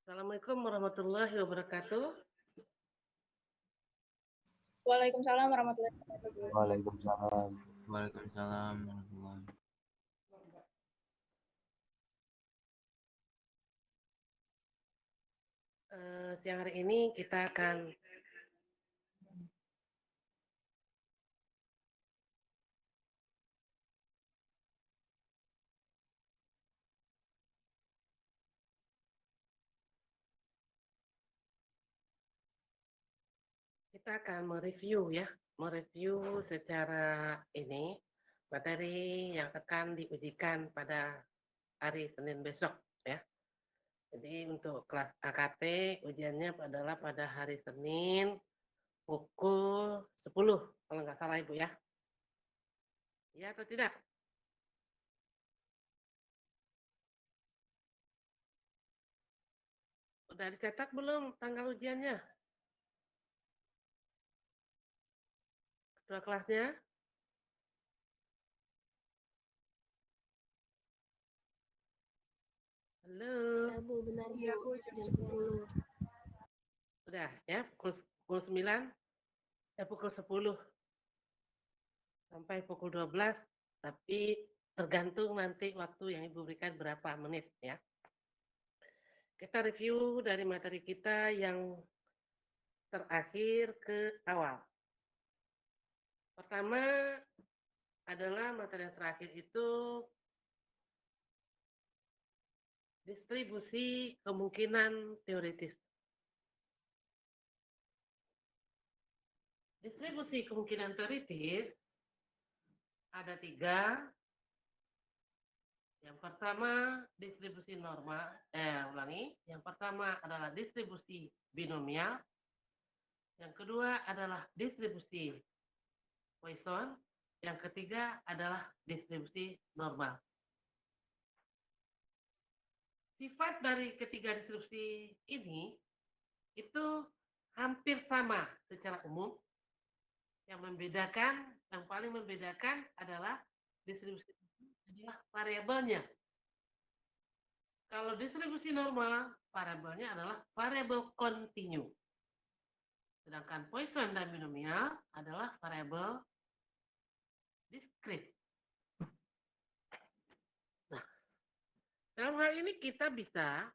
Assalamualaikum warahmatullahi wabarakatuh. Waalaikumsalam warahmatullahi wabarakatuh. Waalaikumsalam. Waalaikumsalam warahmatullahi. Siang hari ini kita akan mereview secara ini materi yang akan diujikan pada hari Senin besok ya. Jadi untuk kelas AKT ujiannya adalah pada hari Senin pukul 10 kalau nggak salah Ibu ya. Iya atau tidak? Udah dicetak belum tanggal ujiannya? Ketua kelasnya? Halo. Ya Bu, benar Bu, Iya, Bu, jam 10. Udah ya, pukul 9, pukul 10 sampai pukul 12, tapi tergantung nanti waktu yang Ibu berikan berapa menit ya. Kita review dari materi kita yang terakhir ke awal. Pertama adalah materi yang terakhir itu distribusi kemungkinan teoritis. Distribusi kemungkinan teoritis ada 3. Yang pertama distribusi normal, Yang pertama adalah distribusi binomial. Yang kedua adalah distribusi Poisson. Yang ketiga adalah distribusi normal. Sifat dari ketiga distribusi ini itu hampir sama secara umum. Yang paling membedakan adalah distribusi adalah variabelnya. Kalau distribusi normal, variabelnya adalah variabel kontinu. Sedangkan Poisson dan binomial adalah variabel diskrit. Nah, dalam hal ini kita bisa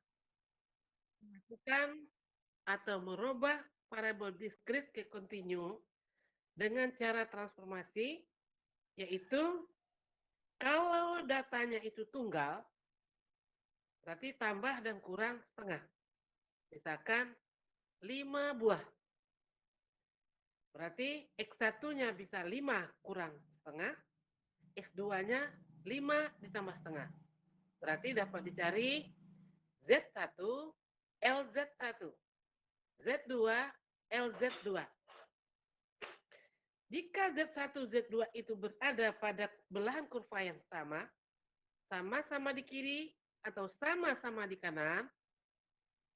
melakukan atau merubah variabel diskrit ke kontinu dengan cara transformasi, yaitu kalau datanya itu tunggal, berarti tambah dan kurang setengah. Misalkan 5 buah. Berarti X1-nya bisa 5 kurang setengah, X2-nya 5 ditambah setengah. Berarti dapat dicari Z1, LZ1, Z2, LZ2. Jika Z1, Z2 itu berada pada belahan kurva yang sama, sama-sama di kiri atau sama-sama di kanan,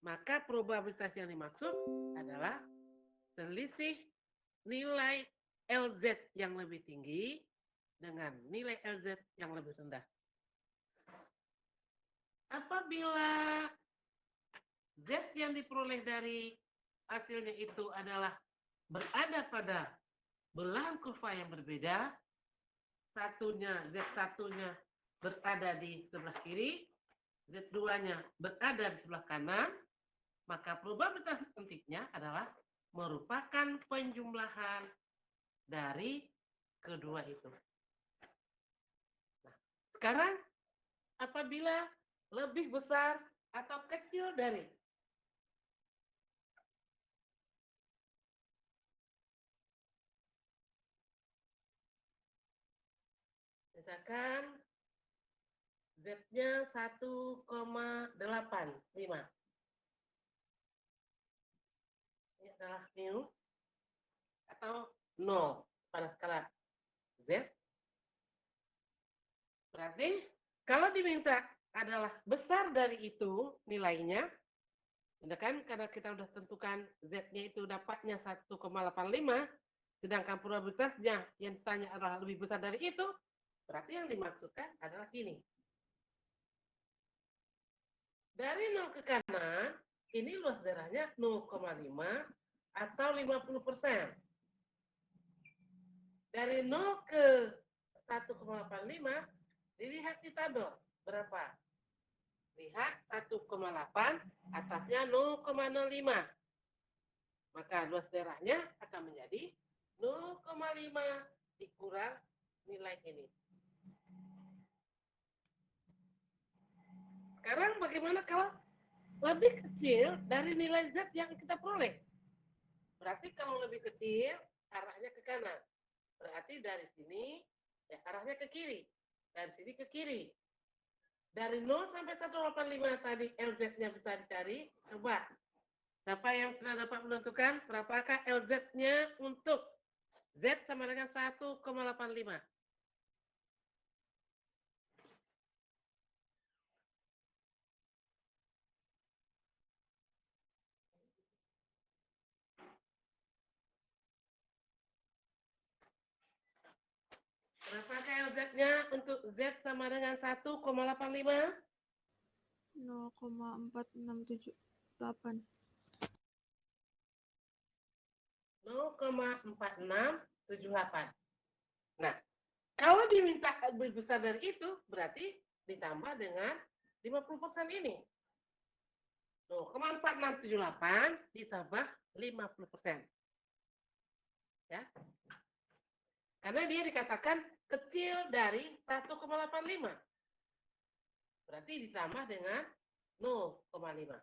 maka probabilitas yang dimaksud adalah selisih nilai LZ yang lebih tinggi dengan nilai LZ yang lebih rendah. Apabila Z yang diperoleh dari hasilnya itu adalah berada pada belahan kurva yang berbeda, Z1-nya berada di sebelah kiri, Z2-nya berada di sebelah kanan, maka probabilitas nantinya adalah merupakan penjumlahan dari kedua itu. Nah, sekarang apabila lebih besar atau kecil dari misalkan Z-nya 1,85. Ini adalah mu atau 0 pada skala Z. Berarti kalau diminta adalah besar dari itu nilainya, kan karena kita sudah tentukan Z-nya itu dapatnya 1,85, sedangkan probabilitasnya yang ditanya adalah lebih besar dari itu, berarti yang dimaksudkan adalah ini. Dari 0 ke kanan, ini luas daerahnya 0,5 atau 50%. Dari 0 ke 1,85, dilihat di tabel berapa. Lihat 1,8, atasnya 0,05. Maka luas daerahnya akan menjadi 0,5 dikurang nilai ini. Sekarang bagaimana kalau lebih kecil dari nilai Z yang kita peroleh? Berarti kalau lebih kecil, arahnya ke kanan. Berarti dari sini, ya arahnya ke kiri. Dari sini ke kiri. Dari 0 sampai 185 tadi LZ-nya bisa dicari. Coba. Siapa yang sudah dapat menentukan berapakah LZ-nya untuk Z sama dengan 1,85? Berapakah LZ-nya untuk Z sama dengan 1,85? 0,4678. 0,4678. Nah, kalau diminta lebih besar dari itu, berarti ditambah dengan 50% ini. 0,4678 ditambah 50%. Ya. Karena dia dikatakan kecil dari 1,85. Berarti ditambah dengan 0,5.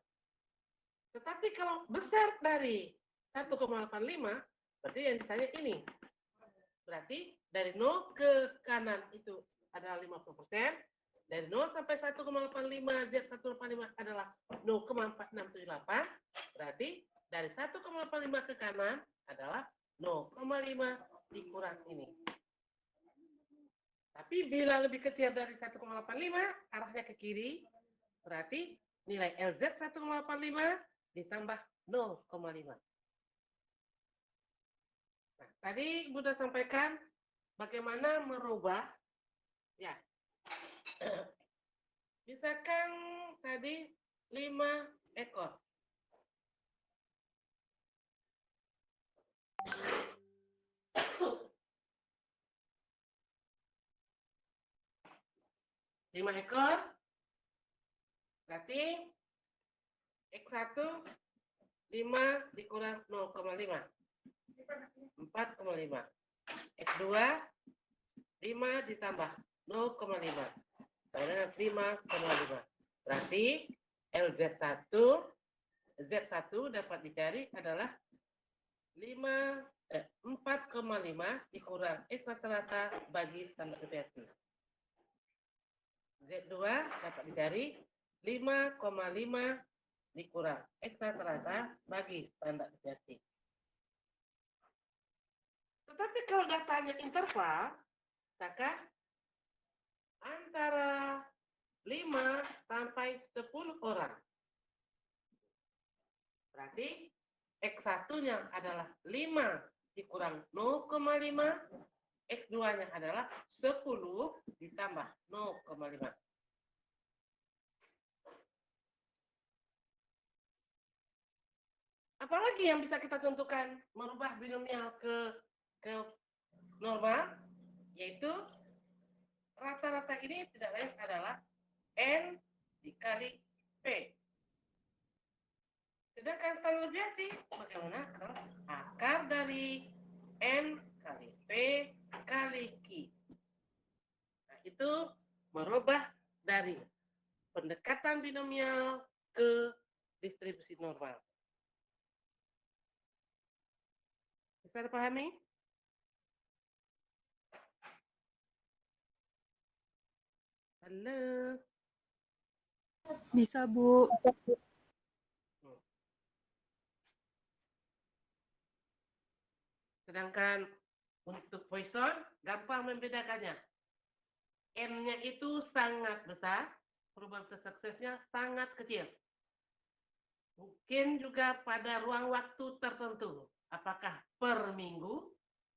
Tetapi kalau besar dari 1,85, berarti yang ditanya ini. Berarti dari 0 ke kanan itu adalah 50%. Dari 0 sampai 1,85 Z 185 adalah 0,4678. Berarti dari 1,85 ke kanan adalah 0,5 dikurang ini. Tapi bila lebih kecil dari 1,85, arahnya ke kiri, berarti nilai LZ 1,85 ditambah 0,5. Nah, tadi Bunda sampaikan bagaimana merubah, ya. Misalkan tadi 5 ekor. Lima ekor, berarti X1 5 dikurang 0,5. 4,5. X2 5 ditambah 0,5. Sama dengan 5,5. Berarti LZ1 Z1 dapat dicari adalah 4,5 dikurang X rata-rata bagi standar deviasi. Z2 dapat dicari 5,5 dikurang X rata-rata bagi standar deviasi. Tetapi kalau datanya interval, maka antara 5 sampai 10 orang. Berarti X1-nya adalah 5 dikurang 0,5, X2-nya adalah 10 ditambah 0,5. Apalagi yang bisa kita tentukan merubah binomial ke normal, yaitu rata-rata ini tidak lain adalah N dikali P. Sedangkan standar deviasi bagaimana? Akar dari N kali P kali Q. Nah, itu merubah dari pendekatan binomial ke distribusi normal. Bisa dipahami? Halo. Bisa, Bu. Sedangkan untuk Poisson, gampang membedakannya. N-nya itu sangat besar, probabilitas suksesnya sangat kecil. Mungkin juga pada ruang waktu tertentu, apakah per minggu,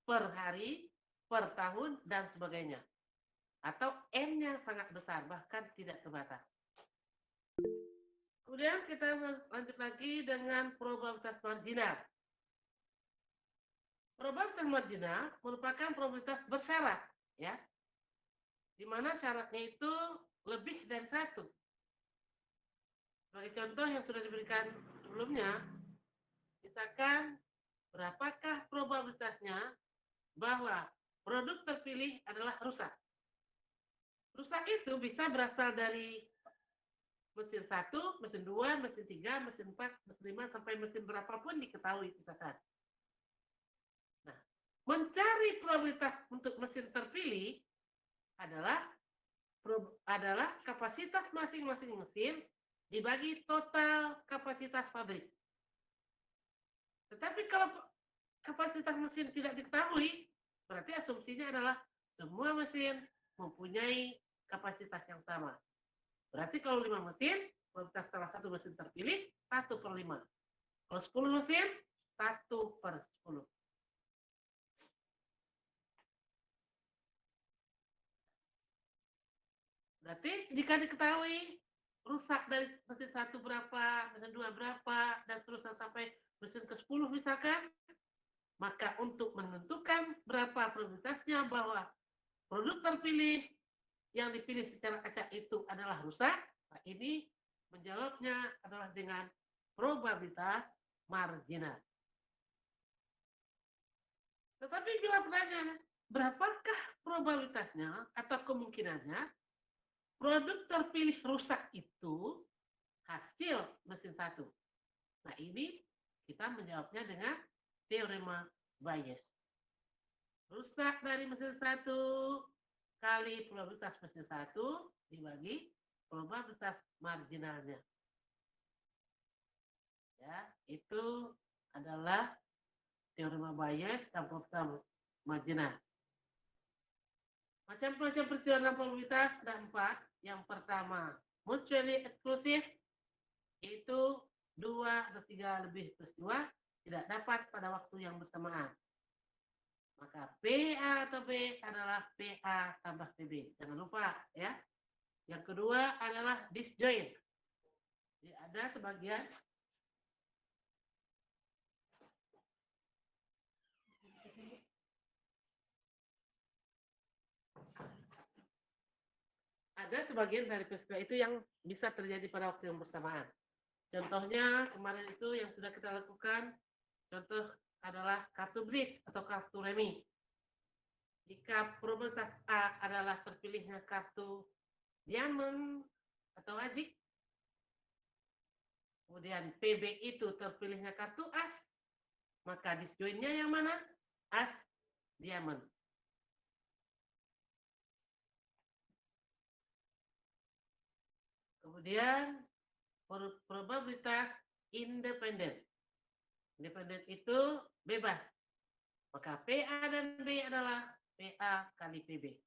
per hari, per tahun, dan sebagainya. Atau N-nya sangat besar, bahkan tidak terbatas. Kemudian kita lanjut lagi dengan probabilitas marginal. Probabilitas marginal merupakan probabilitas bersyarat, ya, di mana syaratnya itu lebih dari satu. Sebagai contoh yang sudah diberikan sebelumnya, misalkan berapakah probabilitasnya bahwa produk terpilih adalah rusak. Rusak itu bisa berasal dari mesin 1, mesin 2, mesin 3, mesin 4, mesin 5, sampai mesin berapapun diketahui misalkan. Nah, mencari probabilitas untuk mesin terpilih adalah kapasitas masing-masing mesin dibagi total kapasitas pabrik. Tetapi kalau kapasitas mesin tidak diketahui, berarti asumsinya adalah semua mesin mempunyai kapasitas yang sama. Berarti kalau 5 mesin, probabilitas salah satu mesin terpilih 1/5. Kalau 10 mesin, 1/10. Berarti jika diketahui rusak dari mesin 1 berapa, mesin 2 berapa, dan seterusnya sampai mesin ke-10 misalkan, maka untuk menentukan berapa probabilitasnya bahwa produk terpilih yang dipilih secara acak itu adalah rusak, nah ini menjawabnya adalah dengan probabilitas marginal. Tetapi bila pertanyaan, berapakah probabilitasnya atau kemungkinannya produk terpilih rusak itu hasil mesin 1? Nah ini kita menjawabnya dengan teorema Bayes. Rusak dari mesin 1 kali probabilitas mesin 1 dibagi probabilitas marginalnya. Ya, itu adalah teorema Bayes dan probabilitas marginal. Macam-macam peristiwa dalam probabilitas ada 4. Yang pertama, mutually eksklusif, yaitu 2 atau 3 lebih peristiwa tidak dapat pada waktu yang bersamaan. Maka PA atau B adalah PA tambah PB. Jangan lupa ya. Yang kedua adalah disjoint. Jadi ada sebagian dari peristiwa itu yang bisa terjadi pada waktu yang bersamaan. Contohnya kemarin itu yang sudah kita lakukan, contoh adalah kartu bridge atau kartu remi. Jika probabilitas A adalah terpilihnya kartu diamond atau ajik, kemudian PB itu terpilihnya kartu as, maka disjointnya yang mana? As diamond. Kemudian probabilitas independen. Independen itu bebas. Maka PA dan B adalah PA kali PB.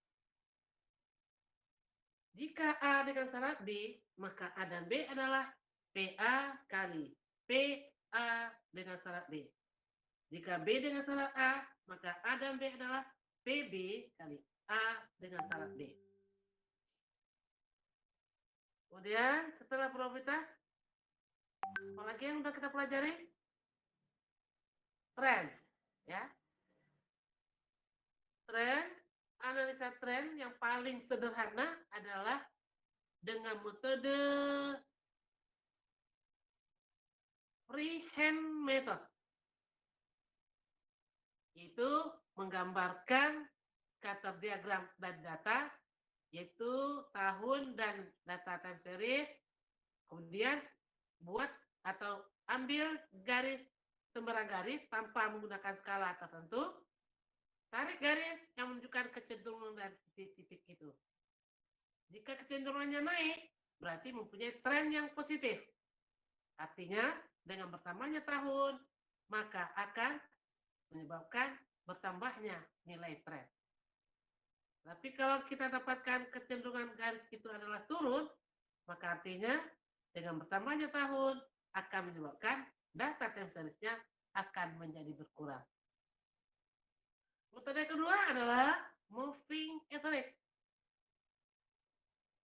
Jika A dengan syarat B, maka A dan B adalah PA kali PA dengan syarat B. Jika B dengan syarat A, maka A dan B adalah PB kali A dengan syarat B. Kemudian setelah probabilitas, apalagi yang sudah kita pelajari? Tren, ya. Tren, analisa tren yang paling sederhana adalah dengan metode freehand method, yaitu menggambarkan scatter diagram dan data, yaitu tahun dan data time series, kemudian buat atau ambil garis sembarang garis tanpa menggunakan skala tertentu, tarik garis yang menunjukkan kecenderungan dan titik-titik itu. Jika kecenderungannya naik, berarti mempunyai tren yang positif. Artinya, dengan bertambahnya tahun, maka akan menyebabkan bertambahnya nilai tren. Tapi kalau kita dapatkan kecenderungan garis itu adalah turun, maka artinya dengan bertambahnya tahun akan menyebabkan data time series-nya akan menjadi berkurang. Metode kedua adalah moving average.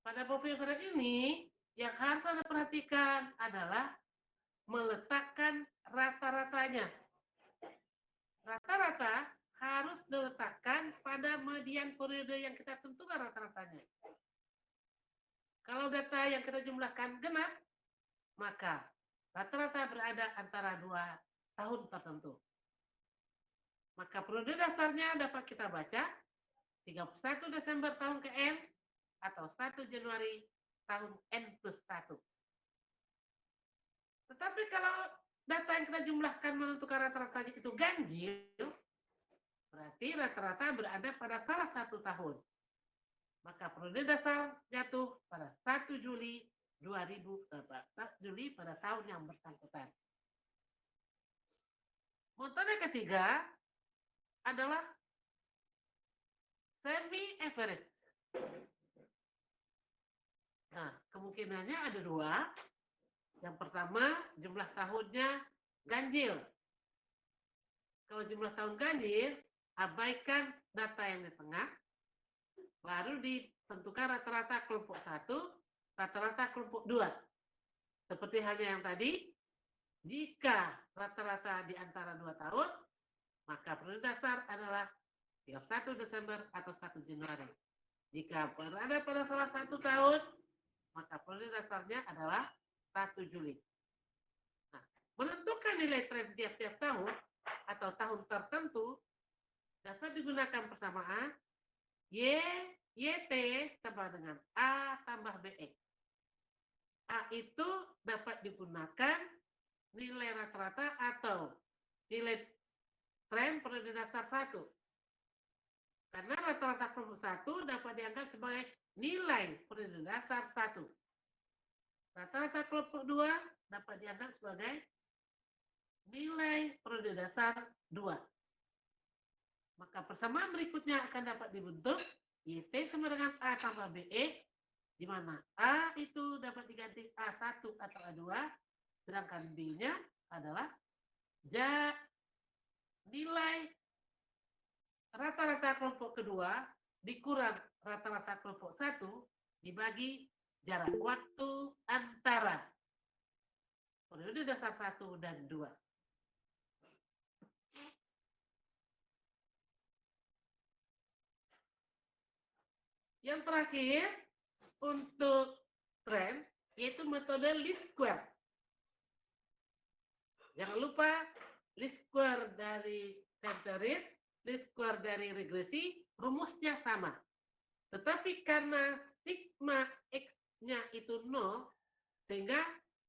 Pada moving average ini, Yang harus Anda perhatikan adalah meletakkan rata-ratanya. Rata-rata harus diletakkan pada median periode yang kita tentukan rata-ratanya. Kalau data yang kita jumlahkan genap, maka rata-rata berada antara 2 tahun tertentu. Maka periode dasarnya dapat kita baca 31 Desember tahun ke N atau 1 Januari tahun N plus 1. Tetapi kalau data yang kita jumlahkan menentukan rata-ratanya itu ganjil, berarti rata-rata berada pada salah satu tahun. Maka periode dasar jatuh pada 1 Juli 2000 Juli pada tahun yang bersangkutan. Metode ketiga adalah semi average. Nah, kemungkinannya ada 2. Yang pertama, jumlah tahunnya ganjil. Kalau jumlah tahun ganjil, abaikan data yang di tengah, baru ditentukan rata-rata kelompok 1, rata-rata kelompok 2. Seperti halnya yang tadi, jika rata-rata di antara 2 tahun, maka periode dasar adalah 31 Desember atau 1 Januari. Jika berada pada salah satu tahun, maka periode dasarnya adalah 1 Juli. Nah, menentukan nilai tren tiap-tiap tahun atau tahun tertentu dapat digunakan persamaan YT sama dengan A tambah BX. A itu dapat digunakan nilai rata-rata atau nilai tren periode dasar 1. Karena rata-rata kelompok 1 dapat dianggap sebagai nilai periode dasar 1. Rata-rata kelompok 2 dapat dianggap sebagai nilai periode dasar 2. Maka persamaan berikutnya akan dapat dibentuk YT sama dengan A tambah BE, di mana A itu dapat diganti A1 atau A2, sedangkan B-nya adalah nilai rata-rata kelompok kedua dikurang rata-rata kelompok 1 dibagi jarak waktu antara periode dasar 1 dan 2. Yang terakhir untuk tren yaitu metode least square. Jangan lupa least square dari time series, least square dari regresi, rumusnya sama. Tetapi karena sigma X-nya itu 0, sehingga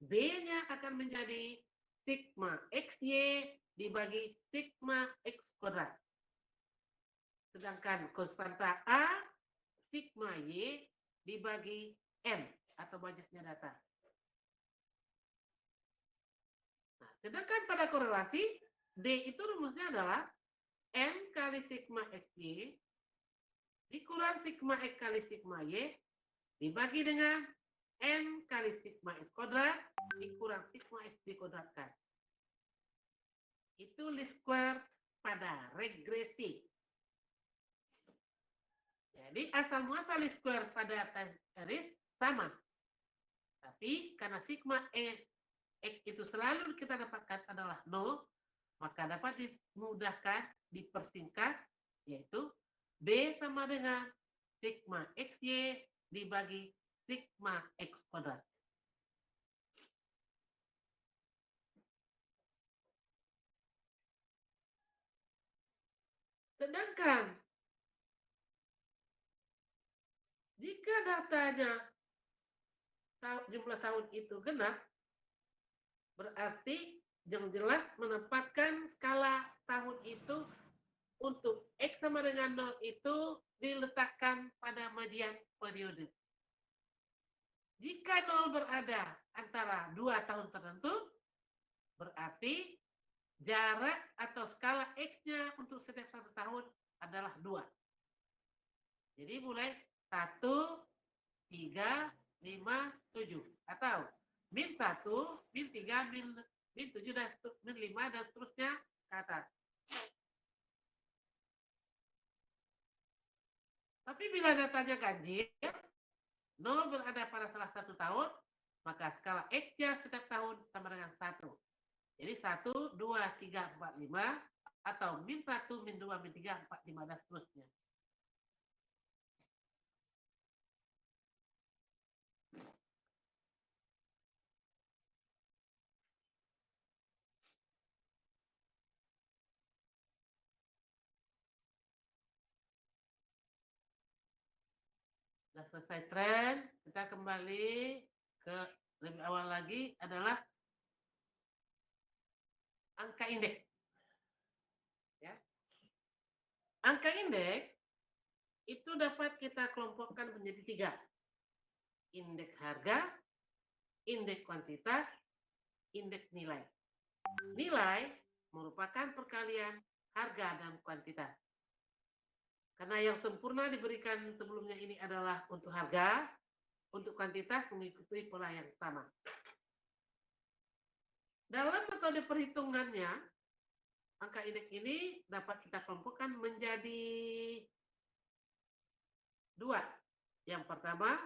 B-nya akan menjadi sigma XY dibagi sigma X kuadrat. Sedangkan konstanta A, sigma Y dibagi M atau banyaknya data. Nah, sedangkan pada korelasi, D itu rumusnya adalah M kali sigma XY dikurang sigma X kali sigma Y dibagi dengan N kali sigma X kuadrat dikurang sigma X dikuadratkan. Itu least square pada regresi. Jadi asal muasal least square pada time series sama. Tapi karena sigma X itu selalu kita dapatkan adalah 0, maka dapat dimudahkan, dipersingkat, yaitu B sama dengan sigma XY dibagi sigma X kuadrat. Sedangkan jika datanya jumlah tahun itu genap, berarti yang jelas menempatkan skala tahun itu untuk X sama dengan 0 itu diletakkan pada median periode. Jika 0 berada antara 2 tahun tertentu, berarti jarak atau skala X-nya untuk setiap satu tahun adalah 2. Jadi mulai 1, 3, 5, 7. Atau min 1, min 3, min 7, dan min 5, dan seterusnya ke atas. Tapi bila datanya ganjil, 0 berada pada salah satu tahun, maka skala X-nya setiap tahun sama dengan 1. Jadi 1, 2, 3, 4, 5, atau min 1, min 2, min 3, 4, 5, dan seterusnya. Sudah selesai tren, kita kembali ke lebih awal lagi adalah angka indeks. Ya. Angka indeks itu dapat kita kelompokkan menjadi 3. Indeks harga, indeks kuantitas, indeks nilai. Nilai merupakan perkalian harga dan kuantitas. Karena yang sempurna diberikan sebelumnya ini adalah untuk harga, untuk kuantitas mengikuti pola yang sama. Dalam metode perhitungannya, angka indeks ini dapat kita kelompokkan menjadi 2. Yang pertama,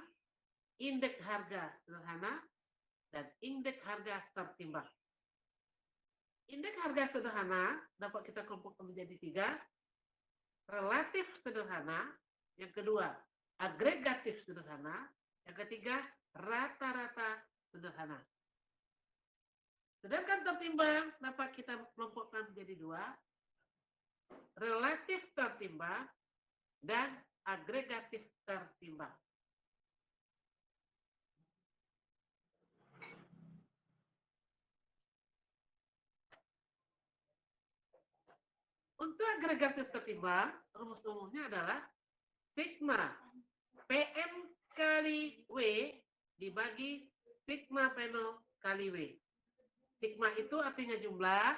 indeks harga sederhana dan indeks harga tertimbang. Indeks harga sederhana dapat kita kelompokkan menjadi 3. Relatif sederhana, yang kedua, agregatif sederhana, yang ketiga, rata-rata sederhana. Sedangkan tertimbang dapat kita kelompokkan menjadi 2. Relatif tertimbang dan agregatif tertimbang. Untuk agregatif tertimbang, rumus umumnya adalah sigma PN kali W dibagi sigma Pno kali W. Sigma itu artinya jumlah.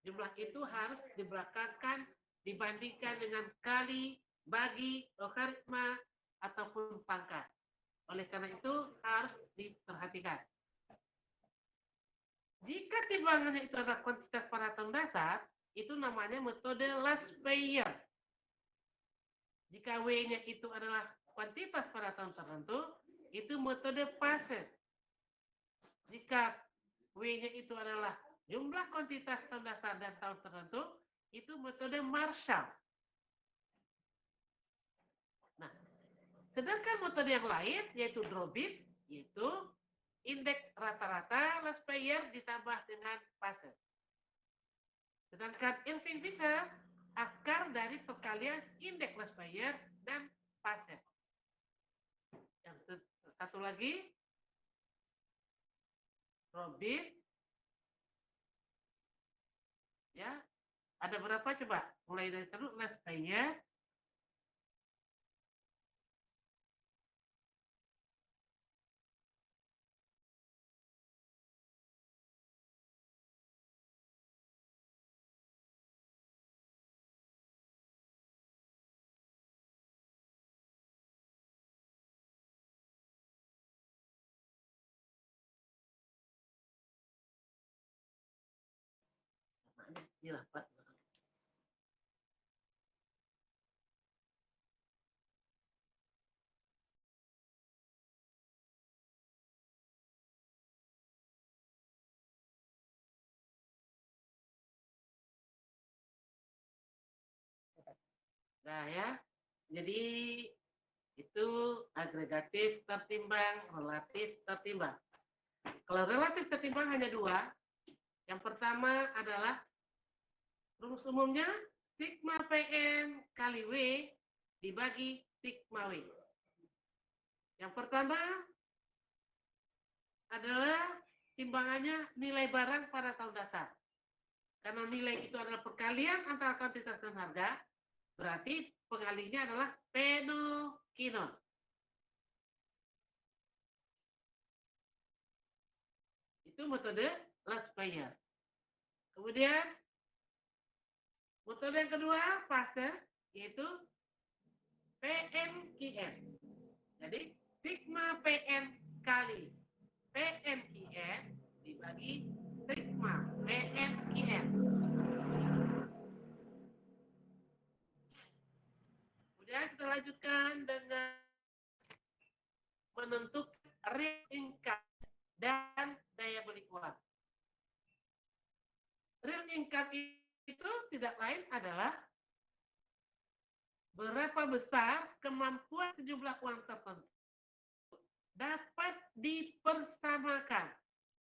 Jumlah itu harus dibelakangkan dibandingkan dengan kali, bagi, logaritma, ataupun pangkat. Oleh karena itu harus diperhatikan. Jika timbangannya itu adalah kuantitas pada tahun dasar, itu namanya metode Laspeyr. Jika W-nya itu adalah kuantitas pada tahun tertentu, itu metode Passer. Jika W-nya itu adalah jumlah kuantitas tahun dasar dan tahun tertentu, itu metode Marshall. Nah, sedangkan metode yang lain, yaitu Drobit, yaitu indeks rata-rata Laspeyr ditambah dengan Passer. Sedangkan Irving-Fisher, akar dari perkalian indeks Laspeyr dan Passer. Yang satu lagi, Drobit. Ya, ada berapa coba? Mulai dari satu, Laspeyr. Inilah Pak. Nah ya, jadi itu agregatif tertimbang, relatif tertimbang. Kalau relatif tertimbang hanya 2. Yang pertama adalah rumus umumnya sigma PN kali W dibagi sigma W. Yang pertama adalah timbangannya nilai barang pada tahun dasar. Karena nilai itu adalah perkalian antara kuantitas dan harga, berarti pengalinya adalah penokinon. Itu metode Laspeyr. Kemudian metode yang kedua, Passer, yaitu PNQN. Jadi sigma PN kali PNQN dibagi sigma PNQN. Kemudian kita lanjutkan dengan menentukan real income. dan daya beli uang. Real income itu tidak lain adalah berapa besar kemampuan sejumlah uang tertentu dapat dipersamakan,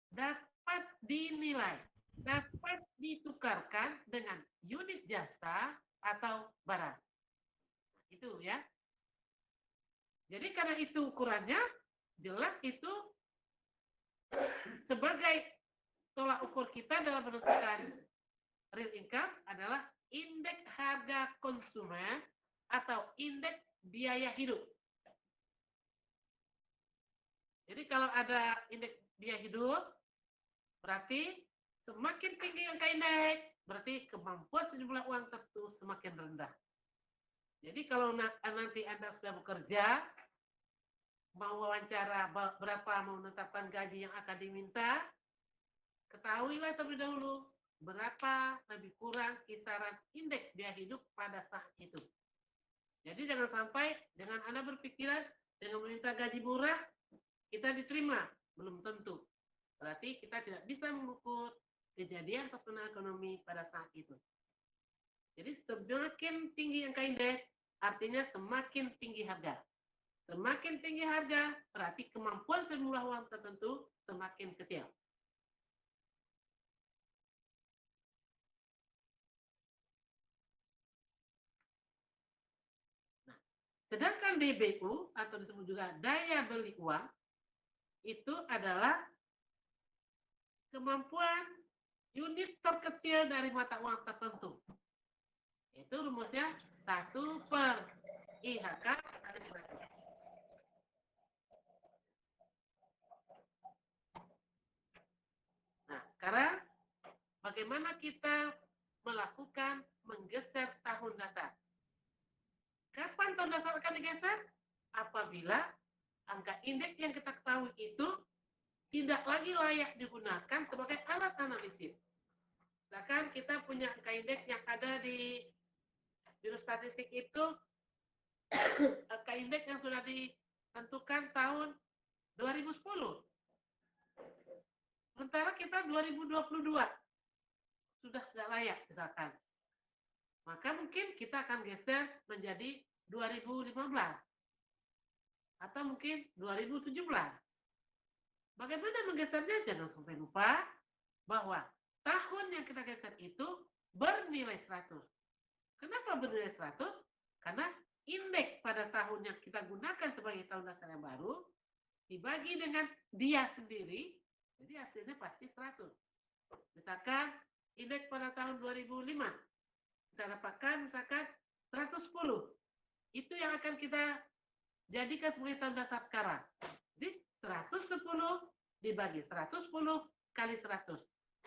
dapat dinilai, dapat ditukarkan dengan unit jasa atau barang. Itu ya. Jadi karena itu ukurannya, jelas itu sebagai tolak ukur kita dalam menentukan real income adalah indeks harga konsumen atau indeks biaya hidup. Jadi kalau ada indeks biaya hidup, berarti semakin tinggi angka indeks, berarti kemampuan sejumlah uang tertentu semakin rendah. Jadi kalau nanti Anda sudah bekerja, mau wawancara berapa mau menetapkan gaji yang akan diminta, ketahuilah terlebih dahulu berapa lebih kurang kisaran indeks biaya hidup pada saat itu. Jadi jangan sampai dengan Anda berpikiran dengan meminta gaji murah, kita diterima. Belum tentu. Berarti kita tidak bisa mengukur kejadian pertumbuhan ekonomi pada saat itu. Jadi semakin tinggi angka indeks, artinya semakin tinggi harga. Semakin tinggi harga, berarti kemampuan sejumlah uang tertentu semakin kecil. Nah, sedangkan DBU atau disebut juga daya beli uang itu adalah kemampuan unit terkecil dari mata uang tertentu. Itu rumusnya 1/IHK kali 100. Nah, sekarang bagaimana kita melakukan menggeser tahun dasar? Kapan tahun dasar akan digeser? Apabila angka indeks yang kita ketahui itu tidak lagi layak digunakan sebagai alat analisis. Misalkan kita punya angka indeks yang ada di Biro Statistik itu, angka indeks yang sudah ditentukan tahun 2010. Sementara kita 2022 sudah tidak layak misalkan. Maka mungkin kita akan geser menjadi 2015 atau mungkin 2017. Bagaimana menggesernya? Jangan sampai lupa bahwa tahun yang kita geser itu bernilai 100. Kenapa bernilai 100? Karena indeks pada tahun yang kita gunakan sebagai tahun dasar yang baru dibagi dengan dia sendiri, jadi hasilnya pasti 100. Misalkan indeks pada tahun 2005 kita dapatkan misalkan 110. Itu yang akan kita jadikan sebagai tahun dasar sekarang. Jadi 110 dibagi 110 kali 100.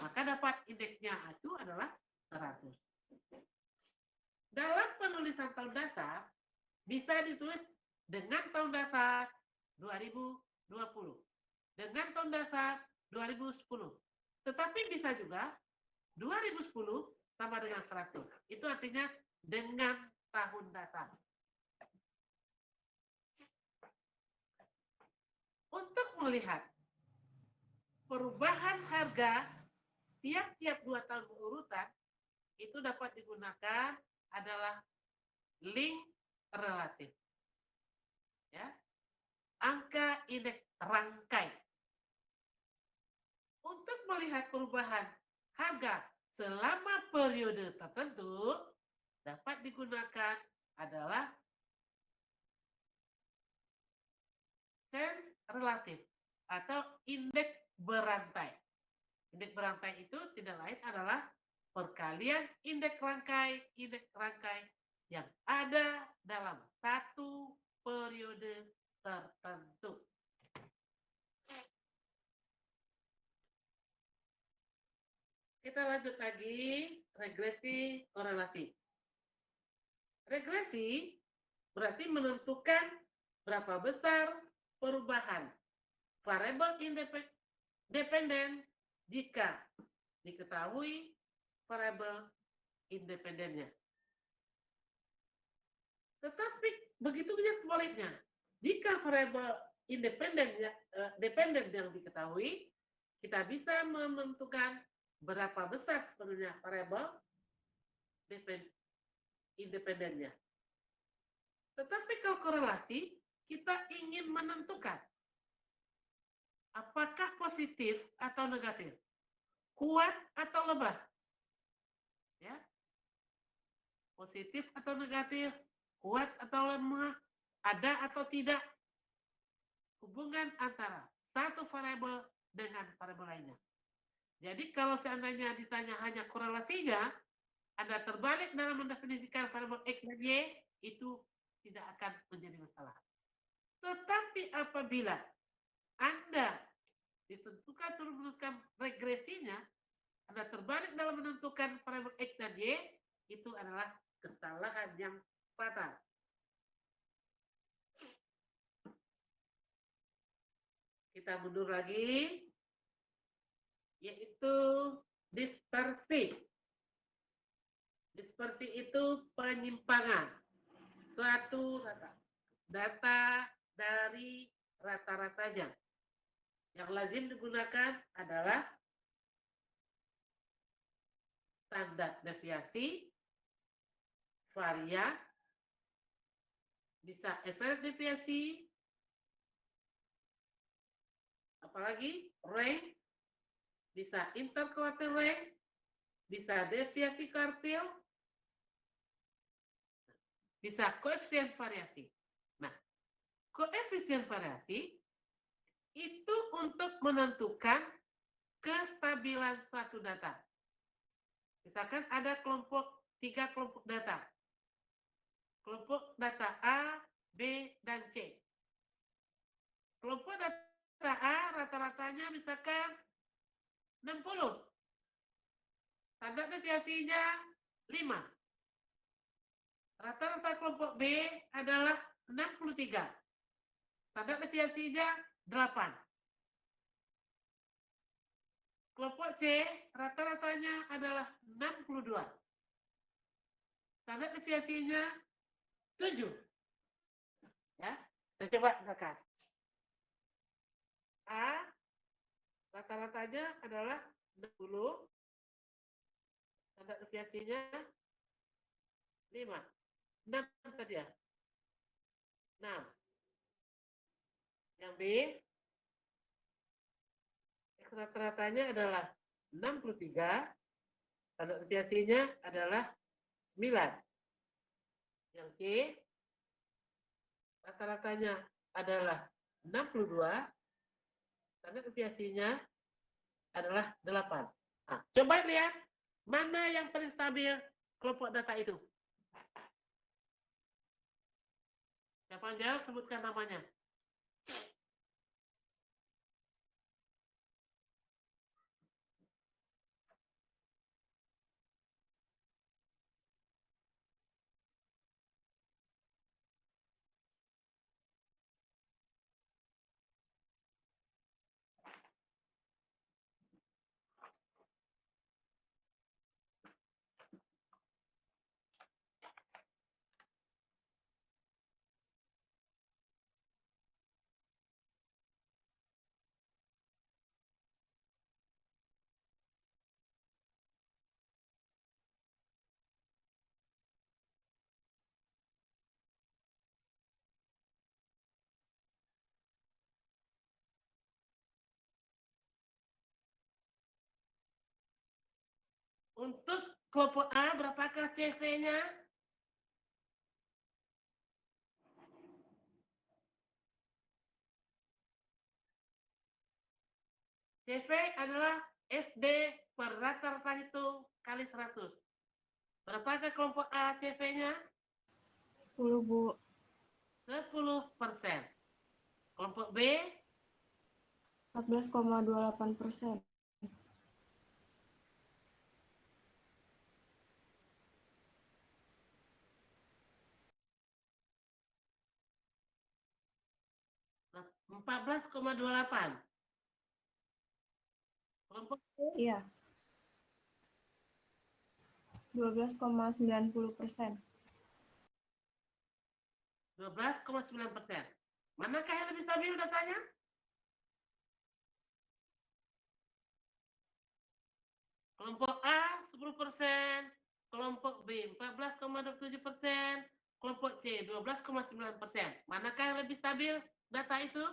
Maka dapat indeksnya itu adalah 100. Dalam penulisan tahun dasar bisa ditulis dengan tahun dasar 2020. Dengan tahun dasar 2010. Tetapi bisa juga 2010 sama dengan 100. Itu artinya dengan tahun dasar. Untuk melihat perubahan harga tiap-tiap 2 tahun berurutan, itu dapat digunakan adalah link relatif. Ya. Angka indeks rangkai. Untuk melihat perubahan harga selama periode tertentu, dapat digunakan adalah change relatif atau indeks berantai. Indeks berantai itu tidak lain adalah perkalian indeks rangkai yang ada dalam satu periode tertentu. Kita lanjut lagi, regresi korelasi. Regresi berarti menentukan berapa besar perubahan variabel independen jika diketahui variabel independennya. Tetapi begitu juga sebaliknya. Jika variabel dependen yang diketahui, kita bisa menentukan berapa besar sebenarnya variabel independennya. Tetapi kalau korelasi, kita ingin menentukan apakah positif atau negatif, kuat atau lemah, ya, positif atau negatif, kuat atau lemah, ada atau tidak hubungan antara satu variabel dengan variabel lainnya. Jadi kalau seandainya ditanya hanya korelasinya, Anda terbalik dalam mendefinisikan variabel X dan Y, itu tidak akan menjadi masalah. Tetapi apabila Anda ditentukan turun menentukan regresinya, Anda terbalik dalam menentukan variabel X dan Y, itu adalah kesalahan yang fatal. Kita mundur lagi, yaitu dispersi. Dispersi itu penyimpangan suatu data dari rata-ratanya. Yang lazim digunakan adalah standar deviasi, varian, bisa efek deviasi, apalagi range, bisa interquartile range, bisa deviasi kuartil, bisa koefisien variasi. Nah, koefisien variasi itu untuk menentukan kestabilan suatu data. Misalkan ada tiga kelompok data. Kelompok data A, B, dan C. Kelompok data A rata-ratanya misalkan 60. Standar deviasinya 5. Rata-rata kelompok B adalah 63. Standar deviasinya 8. Kelompok C rata-ratanya adalah 62. Standar deviasinya 7. Ya, kita coba misalkan. A rata-ratanya adalah 60. Standar deviasinya 5. 6 tadi ya. 6. Yang B rata-ratanya adalah 63. Standar deviasinya adalah 9. Yang C rata-ratanya adalah 62. Standar deviasinya adalah 8. Nah, coba lihat mana yang paling stabil kelompok data itu. Siapa yang jawab, sebutkan namanya. Untuk kelompok A, berapakah CV-nya? CV adalah SD per rata-rata itu kali 100. Berapakah kelompok A CV-nya? 10, Bu. 10%. Kelompok B? 14,28%. Nah, 14,28. Kelompok C? Iya. 12,90%. 12,9%. Manakah yang lebih stabil datanya? Kelompok A 10%, kelompok B 14,27%, kelompok C 12,9%. Manakah yang lebih stabil data itu?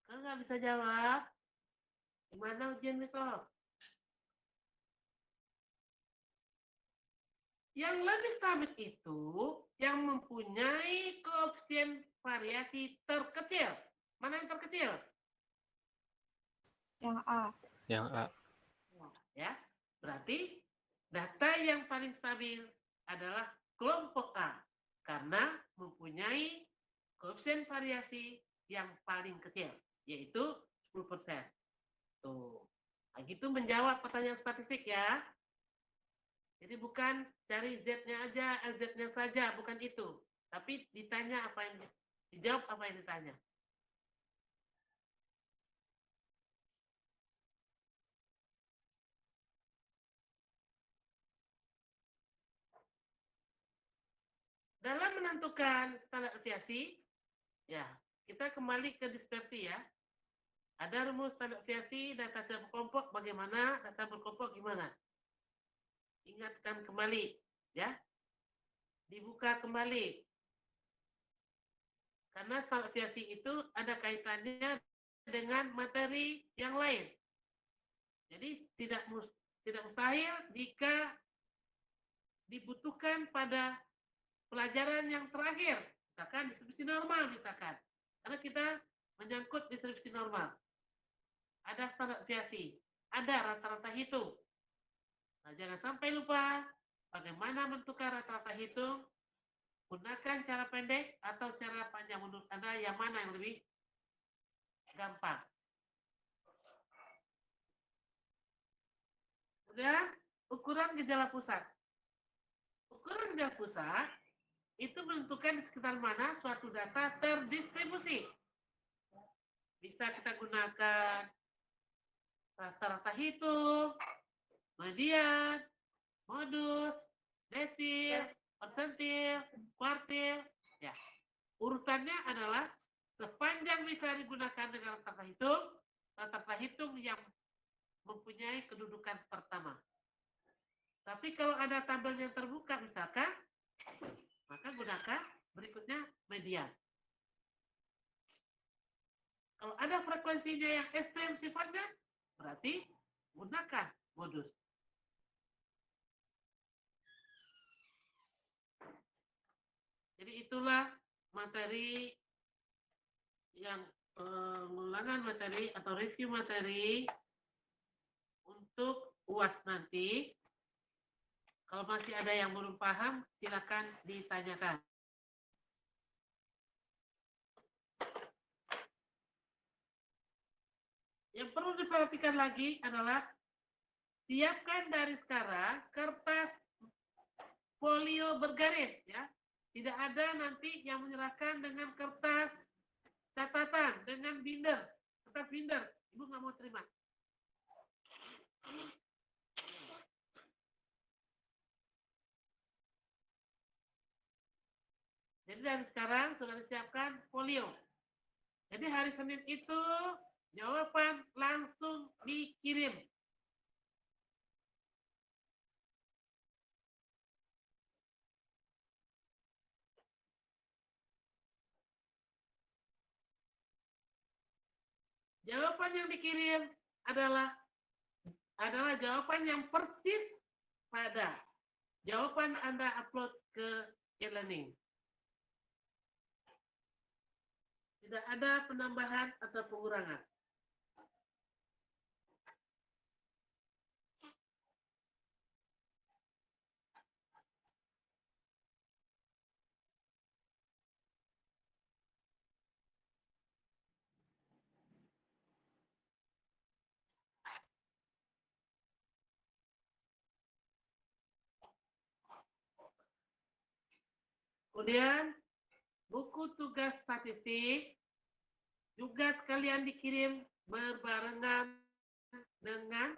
Kalau nggak bisa jawab, gimana ujian besok? Yang lebih stabil itu yang mempunyai koefisien variasi terkecil. Mana yang terkecil? Yang A. Yang A. Ya, berarti data yang paling stabil adalah kelompok A karena mempunyai koefisien variasi yang paling kecil, yaitu 10%. Tuh. Nah, gitu menjawab pertanyaan statistik ya. Jadi bukan cari Z-nya aja, LZ-nya saja, bukan itu. Tapi ditanya apa yang dijawab apa yang ditanya. Dalam menentukan standar deviasi, ya, kita kembali ke dispersi ya. Ada rumus standar deviasi data berkelompok bagaimana, data berkelompok gimana. Ingatkan kembali, ya. Dibuka kembali. Karena standar deviasi itu ada kaitannya dengan materi yang lain. Jadi tidak mustahil jika dibutuhkan pada pelajaran yang terakhir, misalkan distribusi normal misalkan. Karena kita menyangkut distribusi normal. Ada standar deviasi, ada rata-rata hitung. Nah, jangan sampai lupa bagaimana menentukan rata-rata hitung. Gunakan cara pendek atau cara panjang menurut Anda yang mana yang lebih gampang. Kemudian ukuran gejala pusat. Ukuran gejala pusat itu menentukan di sekitar mana suatu data terdistribusi. Bisa kita gunakan rata-rata hitung, median, modus, desil, persentil, kuartil. Ya, urutannya adalah sepanjang bisa digunakan dengan rata-rata hitung yang mempunyai kedudukan pertama. Tapi kalau ada tabel yang terbuka misalkan, maka gunakan berikutnya median. Kalau ada frekuensinya yang ekstrem sifatnya, berarti gunakan modus. Jadi itulah materi yang pengulangan materi atau review materi untuk UAS nanti. Kalau masih ada yang belum paham, silakan ditanyakan. Yang perlu diperhatikan lagi adalah siapkan dari sekarang kertas folio bergaris ya. Tidak ada nanti yang menyerahkan dengan kertas catatan dengan binder, kertas binder. Ibu nggak mau terima. Jadi dari sekarang sudah disiapkan folio. Jadi hari Senin itu jawaban langsung dikirim. Jawaban yang dikirim adalah jawaban yang persis pada jawaban Anda upload ke e-learning. Tidak ada penambahan atau pengurangan. Kemudian buku tugas statistik juga sekalian dikirim berbarengan dengan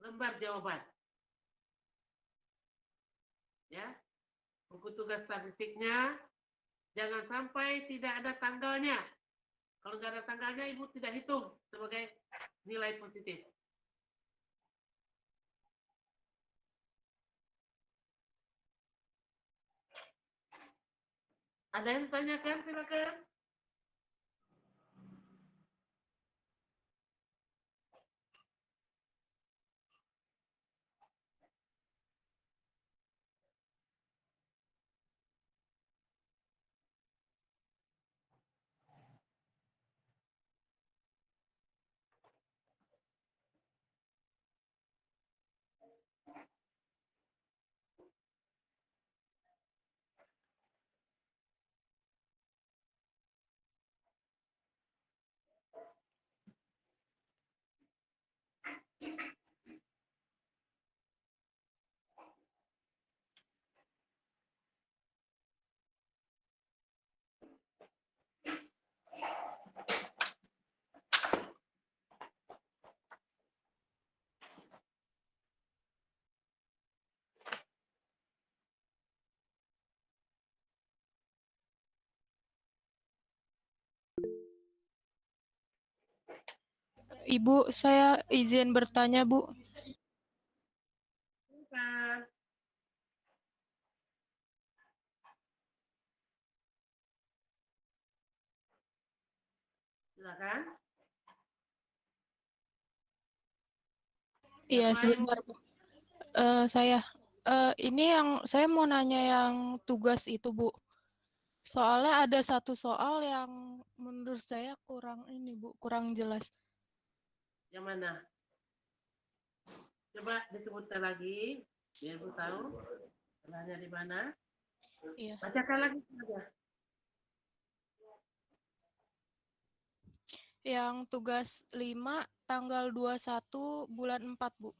lembar jawaban. Ya, buku tugas statistiknya jangan sampai tidak ada tanggalnya. Kalau nggak ada tanggalnya, Ibu tidak hitung sebagai nilai positif. Ada yang ditanyakan? Silakan. Ibu, saya izin bertanya, Bu. Silakan. Silakan. Iya, Yang lain? sebentar, Bu. Ini yang saya mau nanya yang tugas itu, Bu. Soalnya ada satu soal yang menurut saya kurang ini, Bu, kurang jelas. Yang mana? Coba disebutkan lagi, biar Bu tahu salahnya di mana. Iya. Bacakan lagi saja. Yang tugas 5 tanggal 21 bulan 4, Bu.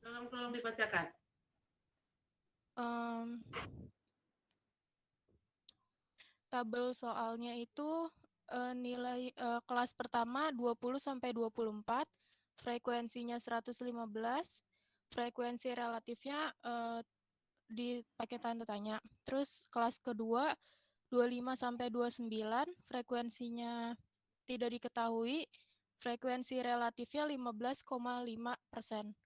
Tolong dibacakan. Tabel soalnya itu nilai kelas pertama 20 sampai 24, frekuensinya 115, frekuensi relatifnya dipakai tanda tanya. Terus kelas kedua 25 sampai 29, frekuensinya tidak diketahui, frekuensi relatifnya 15,5%.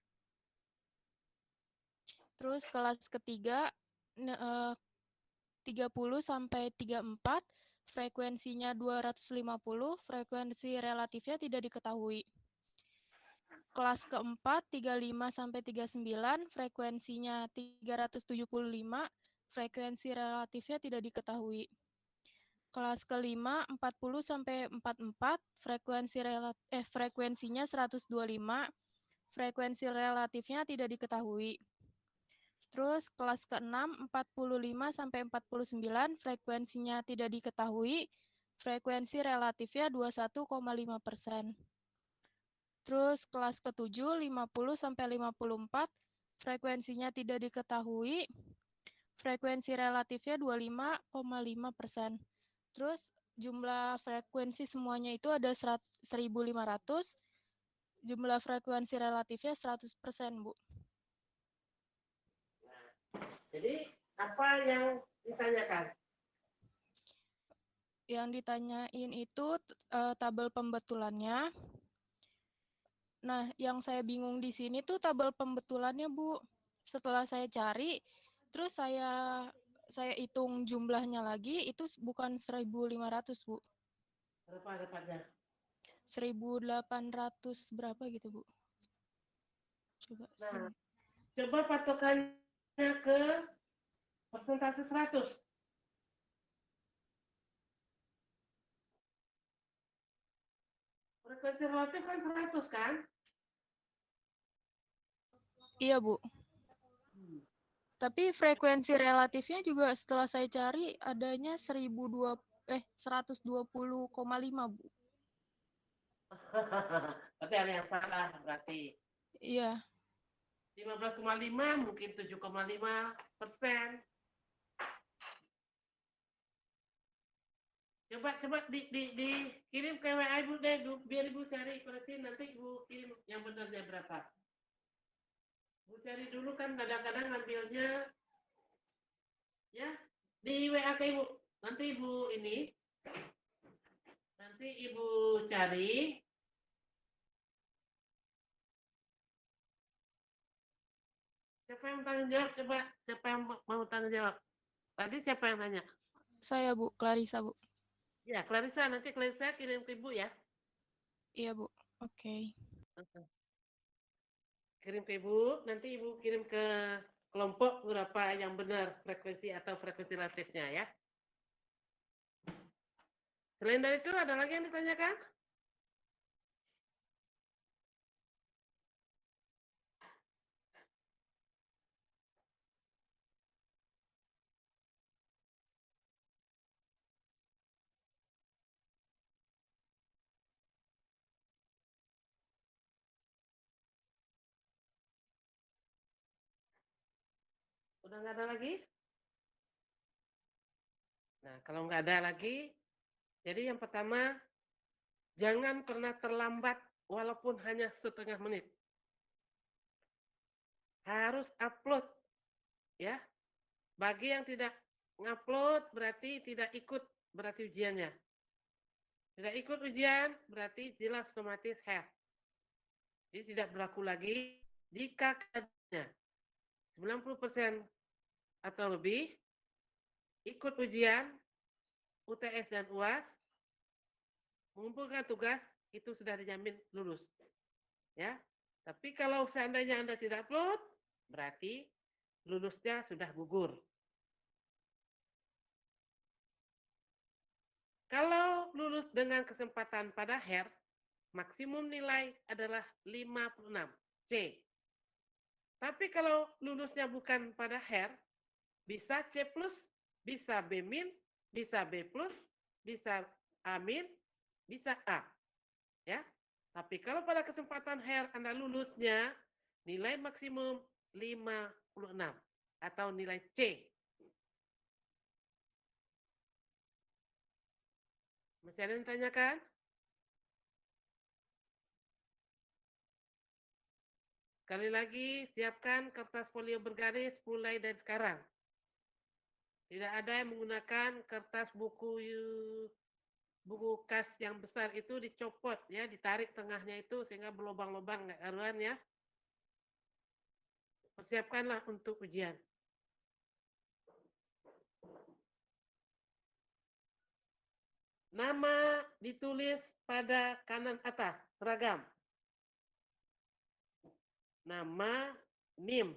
Terus kelas ketiga 30 sampai 34, frekuensinya 250, frekuensi relatifnya tidak diketahui. Kelas keempat 35 sampai 39, frekuensinya 375, frekuensi relatifnya tidak diketahui. Kelas kelima 40 sampai 44, frekuensinya 125, frekuensi relatifnya tidak diketahui. Terus kelas ke-6 45 sampai 49, frekuensinya tidak diketahui, frekuensi relatifnya 21,5%. Terus kelas ke-7 50 sampai 54, frekuensinya tidak diketahui, frekuensi relatifnya 25,5%. Terus jumlah frekuensi semuanya itu ada 1.500, jumlah frekuensi relatifnya 100%, Bu. Jadi, apa yang ditanyakan? Yang ditanyain itu tabel pembetulannya. Nah, yang saya bingung di sini tuh tabel pembetulannya, Bu. Setelah saya cari, terus saya hitung jumlahnya lagi, itu bukan 1.500, Bu. Berapa dapatnya? 1.800 berapa gitu, Bu. Coba. Nah, coba patokannya ke persentase 100. Frekuensi relatif kan 100 kan? Iya, Bu. Tapi frekuensi relatifnya juga setelah saya cari adanya 120,5, Bu. Berarti ada yang salah berarti. Iya. 15,5 mungkin 7,5%. Coba dikirim ke WA Ibu deh, biar Ibu cari berarti nanti Ibu kirim yang benarnya berapa. Ibu cari dulu kan kadang-kadang ngambilnya Di WA ke Ibu. Nanti Ibu ini, nanti Ibu cari. Siapa yang tanggung jawab? Coba, siapa yang mau tanggung jawab? Tadi siapa yang tanya? Saya, Bu. Clarissa, Bu. Ya, Clarissa. Nanti Clarissa kirim ke Ibu ya. Iya, Bu. Oke. Kirim ke Ibu, nanti Ibu kirim ke kelompok berapa yang benar frekuensi atau frekuensi latexnya ya. Selain dari itu ada lagi yang ditanyakan? Udah nggak ada lagi? Nah, kalau nggak ada lagi, jadi yang pertama, jangan pernah terlambat walaupun hanya setengah menit. Harus upload ya. Bagi yang tidak ngupload berarti tidak ikut berarti ujiannya. Tidak ikut ujian berarti jelas otomatis have. Jadi tidak berlaku lagi jika keadaannya 90% atau lebih ikut ujian UTS dan UAS, mengumpulkan tugas, itu sudah dijamin lulus. Ya. Tapi kalau seandainya Anda tidak upload, berarti lulusnya sudah gugur. Kalau lulus dengan kesempatan pada HER, maksimum nilai adalah 56 C. Tapi kalau lulusnya bukan pada HER, bisa C+, bisa B-, bisa B+, bisa A-, bisa A. Ya. Tapi kalau pada kesempatan HER Anda lulusnya nilai maksimum 56 atau nilai C. Masih ada yang tanyakan? Sekali lagi, siapkan kertas folio bergaris mulai dari sekarang. Tidak ada yang menggunakan kertas buku kas yang besar itu dicopot ya, ditarik tengahnya itu sehingga berlubang-lubang nggak karuan ya. Persiapkanlah untuk ujian. Nama ditulis pada kanan atas, seragam. Nama, NIM.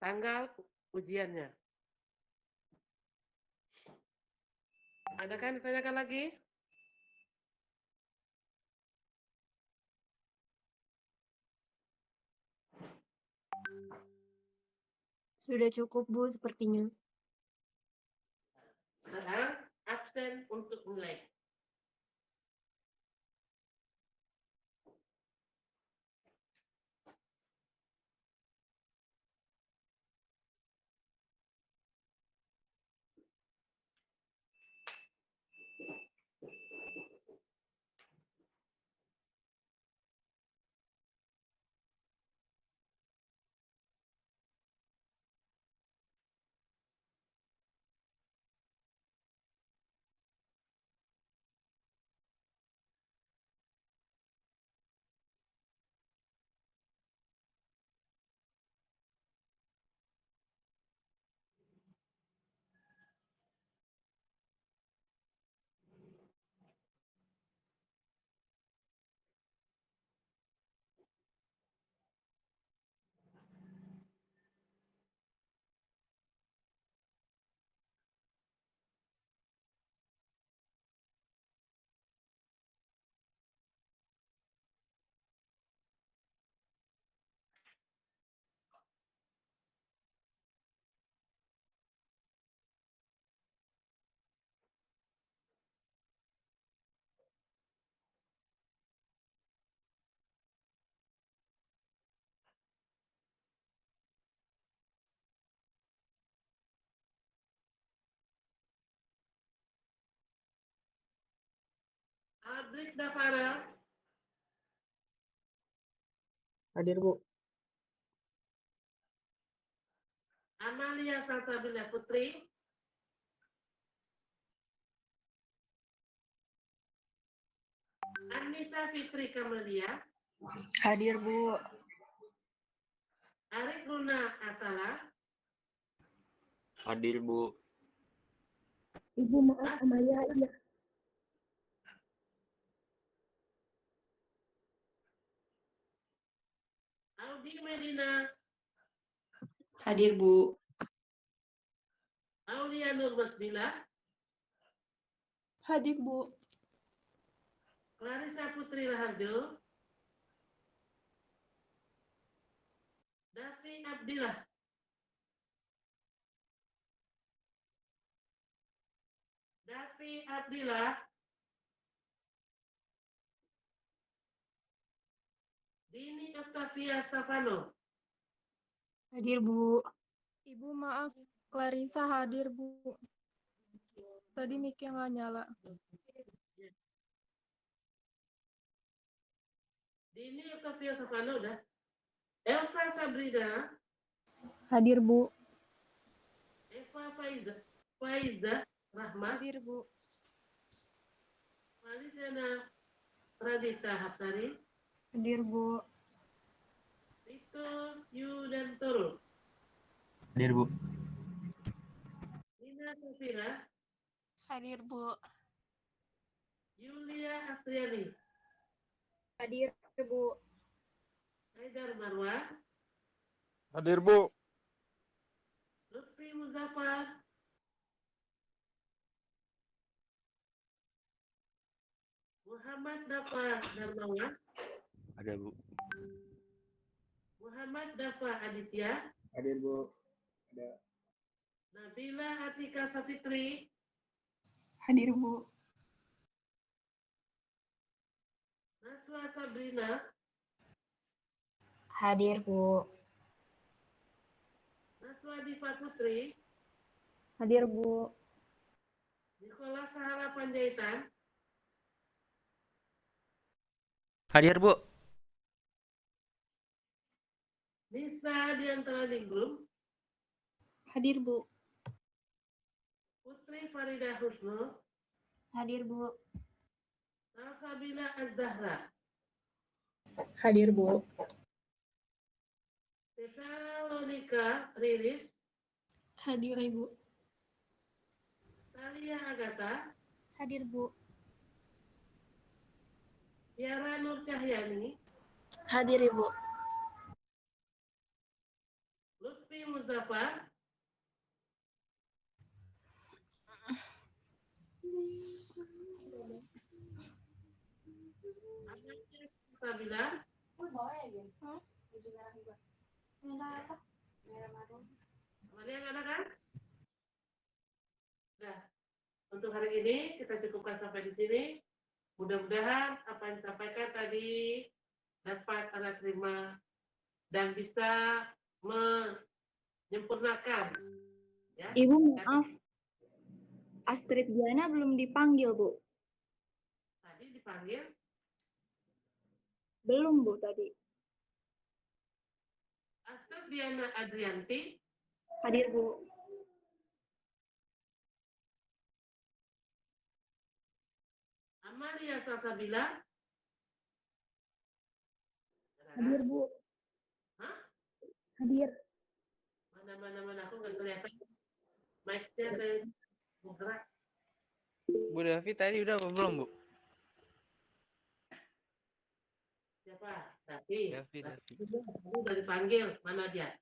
Tanggal ujiannya. Ada kan ditanyakan lagi? Sudah cukup, Bu, sepertinya. Sekarang absen untuk mulai. Adrik Davara. Hadir, Bu. Amalia Salsabila Putri. Anissa Fitri Kamalia. Hadir, Bu. Arik Runa Atala. Hadir, Bu. Ibu maaf Amalia iya. Audi Medina. Hadir, Bu. Aulia Nurmasbila. Hadir, Bu. Clarissa Putri Raharjo. Davi Abdillah. Davi Abdillah. Dini Octavia Stefano. Hadir, Bu. Ibu maaf, Clarissa hadir, Bu. Tadi mic-nya nggak nyala. Dini Octavia Stefano udah. Elsa Sabrina. Hadir, Bu. Eva Faiza Rahmat. Hadir, Bu. Malisiana Pradita Hapsari. Hadir, Bu. Vito Yudantoro. Hadir, Bu. Nina Safira. Hadir, Bu. Yulia Astriani. Hadir, Bu. Haidar Marwan. Hadir, Bu. Lutfi Muzaffar. Muhammad Dafa Darmawan. Ada, Bu. Muhammad Dafa Aditya. Hadir, Bu. Ada. Nabila Atika Safitri. Hadir, Bu. Naswa Sabrina. Hadir, Bu. Naswa Diva Putri. Hadir, Bu. Nikola Sahala Panjaitan. Hadir, Bu. Nisa Diantara Ningrum. Hadir, Bu. Putri Farida Husnu. Hadir, Bu. Salsabila Az-Zahra. Hadir, Bu. Tesalonika Riris. Hadir, Ibu. Talia Agatha. Hadir, Bu. Tiara Nur Cahyani. Hadir, Ibu. Lutfi Muzaffar. Amalia Sabila. Amalia nggak ada kan? Nah, untuk hari ini kita cukupkan sampai di sini. Mudah-mudahan apa yang disampaikan tadi dapat Anda terima dan bisa menyempurnakan. Ya. Ibu maaf, Astrid Diana belum dipanggil, Bu. Tadi dipanggil. Belum, Bu, tadi. Astrid Diana Adrianti. Hadir, Bu. Amalia Salsabila. Hadir, Bu. Hah? Hadir. Mana aku nggak kelihatan. Mic-nya kayak bergerak. Bu Davi tadi udah apa belum, Bu? Siapa? Davi. Davi. Udah dipanggil. Mana dia?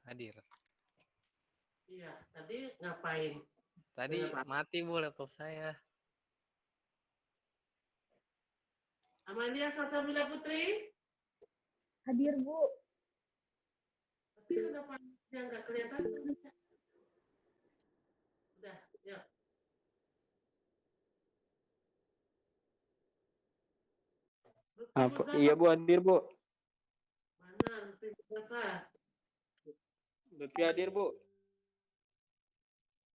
Hadir. Iya, tadi ngapain? Tadi mati, Bu, laptop saya. Amalia Salsabila Putri. Hadir, Bu. Tapi kenapa yang nggak kelihatan? Udah, yuk. Apa? Iya, Bu. Hadir, Bu. Mana Lutfi Muzaffar? Lutfi hadir, Bu.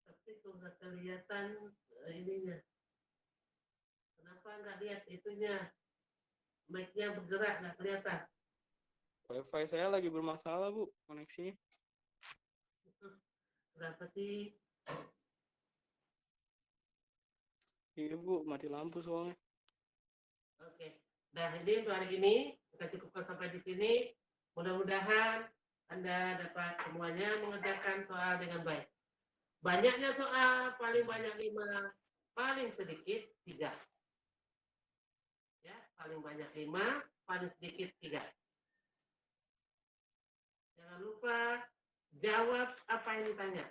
Tapi kok nggak kelihatan ininya. Kenapa nggak lihat itunya? Mic-nya bergerak, nggak kelihatan. Wifi saya lagi bermasalah, Bu, koneksinya. Berapa sih? Iya, Bu, mati lampu soalnya. Oke. Nah, ini untuk hari ini kita cukupkan sampai di sini. Mudah-mudahan Anda dapat semuanya mengerjakan soal dengan baik. Banyaknya soal, paling banyak 5, paling sedikit 3. Ya, paling banyak 5, paling sedikit 3. Jangan lupa jawab apa yang ditanya.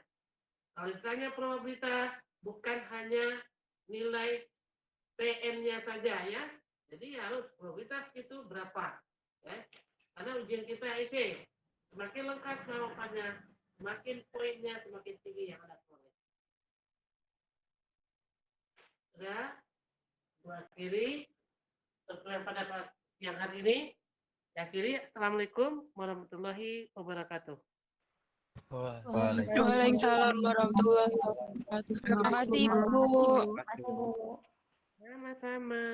Kalau ditanya probabilitas, bukan hanya nilai PM-nya saja ya. Jadi harus probabilitas itu berapa. Ya. Karena ujian kita IC, semakin lengkap jawabannya, semakin poinnya semakin tinggi yang Anda peroleh. Sudah, gua akhiri perkuliahan pada yang hari ini. Akhiri, Assalamualaikum warahmatullahi wabarakatuh. Waalaikumsalam warahmatullahi wabarakatuh. Terima kasih, Bu. Sama-sama.